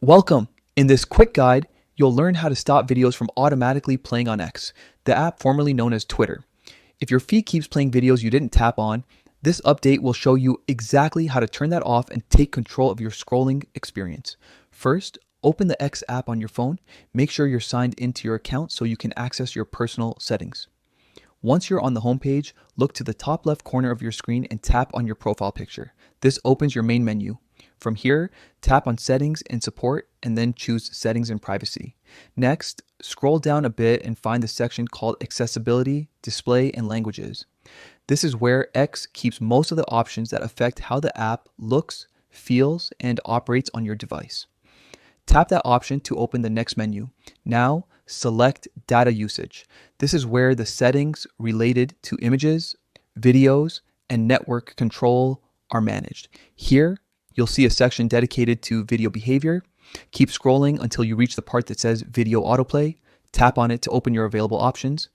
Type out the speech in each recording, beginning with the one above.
Welcome! In this quick guide, you'll learn how to stop videos from automatically playing on X, the app formerly known as Twitter. If your feed keeps playing videos you didn't tap on, this update will show you exactly how to turn that off and take control of your scrolling experience. First, open the X app on your phone. Make sure you're signed into your account so you can access your personal settings. Once you're on the homepage, look to the top left corner of your screen and tap on your profile picture. This opens your main menu. From here, tap on Settings and Support and then choose Settings and Privacy. Next, scroll down a bit and find the section called Accessibility, Display, and Languages. This is where X keeps most of the options that affect how the app looks, feels, and operates on your device. Tap that option to open the next menu. Now, select Data Usage. This is where the settings related to images, videos, and network control are managed. Here, you'll see a section dedicated to video behavior. Keep scrolling until you reach the part that says Video Autoplay. Tap on it to open your available options.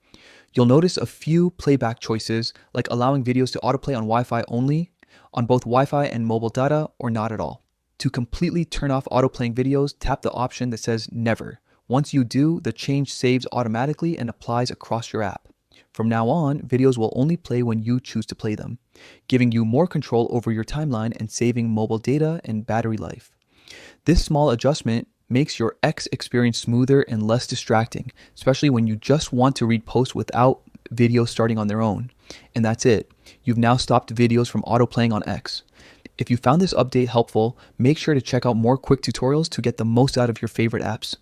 You'll notice a few playback choices, like allowing videos to autoplay on Wi-Fi only, on both Wi-Fi and mobile data, or not at all. To completely turn off autoplaying videos, tap the option that says Never. Once you do, the change saves automatically and applies across your app. From now on, videos will only play when you choose to play them, giving you more control over your timeline and saving mobile data and battery life. This small adjustment makes your X experience smoother and less distracting, especially when you just want to read posts without videos starting on their own. And that's it. You've now stopped videos from autoplaying on X. If you found this update helpful, make sure to check out more quick tutorials to get the most out of your favorite apps.